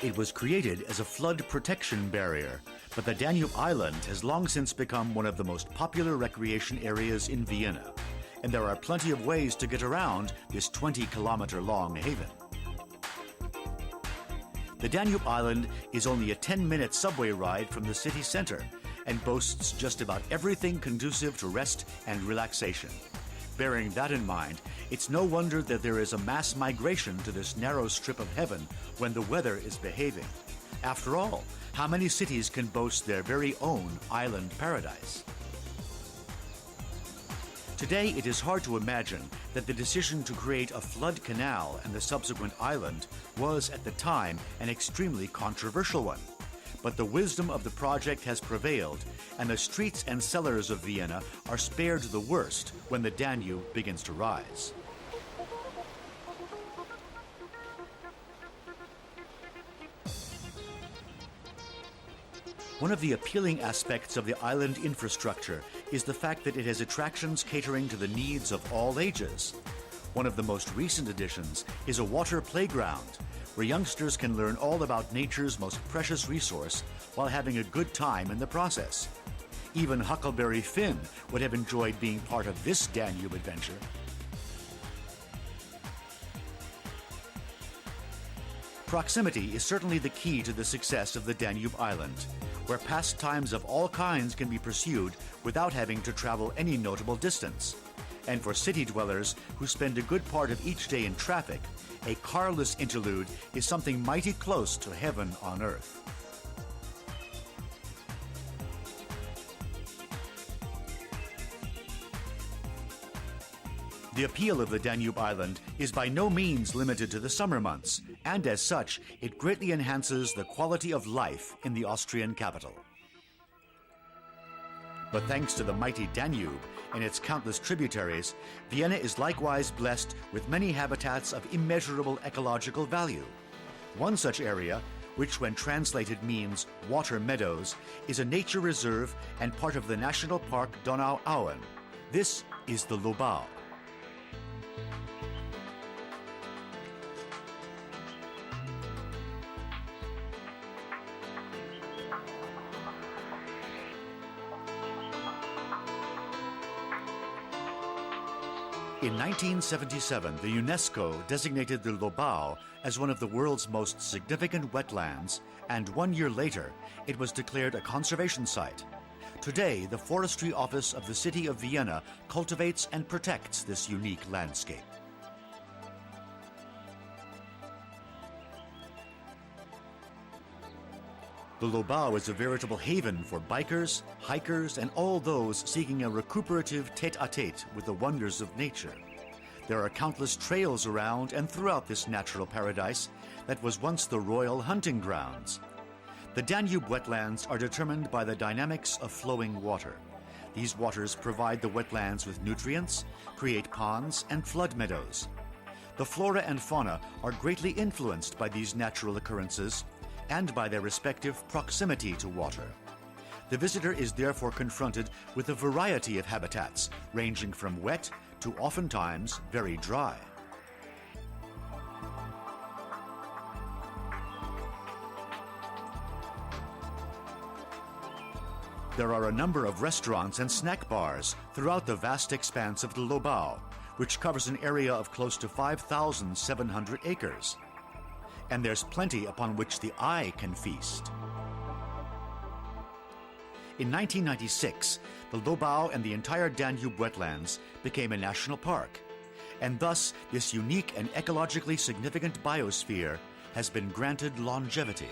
It was created as a flood protection barrier, but the Danube Island has long since become one of the most popular recreation areas in Vienna, and there are plenty of ways to get around this 20-kilometer-long haven. The Danube Island is only a 10-minute subway ride from the city center and boasts just about everything conducive to rest and relaxation. Bearing that in mind, it's no wonder that there is a mass migration to this narrow strip of heaven when the weather is behaving. After all, how many cities can boast their very own island paradise? Today, it is hard to imagine that the decision to create a flood canal and the subsequent island was, at the time, an extremely controversial one. But the wisdom of the project has prevailed, and the streets and cellars of Vienna are spared the worst when the Danube begins to rise. One of the appealing aspects of the island infrastructure is the fact that it has attractions catering to the needs of all ages. One of the most recent additions is a water playground, where youngsters can learn all about nature's most precious resource while having a good time in the process. Even Huckleberry Finn would have enjoyed being part of this Danube adventure. Proximity is certainly the key to the success of the Danube Island, where pastimes of all kinds can be pursued without having to travel any notable distance. And for city dwellers who spend a good part of each day in traffic, a carless interlude is something mighty close to heaven on earth. The appeal of the Danube Island is by no means limited to the summer months, and as such, it greatly enhances the quality of life in the Austrian capital. But thanks to the mighty Danube and its countless tributaries, Vienna is likewise blessed with many habitats of immeasurable ecological value. One such area, which when translated means water meadows, is a nature reserve and part of the National Park Donau Auen. This is the Lobau. In 1977, the UNESCO designated the Lobau as one of the world's most significant wetlands, and 1 year later, it was declared a conservation site. Today, the Forestry Office of the City of Vienna cultivates and protects this unique landscape. The Lobau is a veritable haven for bikers, hikers, and all those seeking a recuperative tete-a-tete with the wonders of nature. There are countless trails around and throughout this natural paradise that was once the royal hunting grounds. The Danube wetlands are determined by the dynamics of flowing water. These waters provide the wetlands with nutrients, create ponds, and flood meadows. The flora and fauna are greatly influenced by these natural occurrences and by their respective proximity to water. The visitor is therefore confronted with a variety of habitats, ranging from wet to oftentimes very dry. There are a number of restaurants and snack bars throughout the vast expanse of the Lobau, which covers an area of close to 5,700 acres. And there's plenty upon which the eye can feast. In 1996, the Lobau and the entire Danube wetlands became a national park, and thus this unique and ecologically significant biosphere has been granted longevity.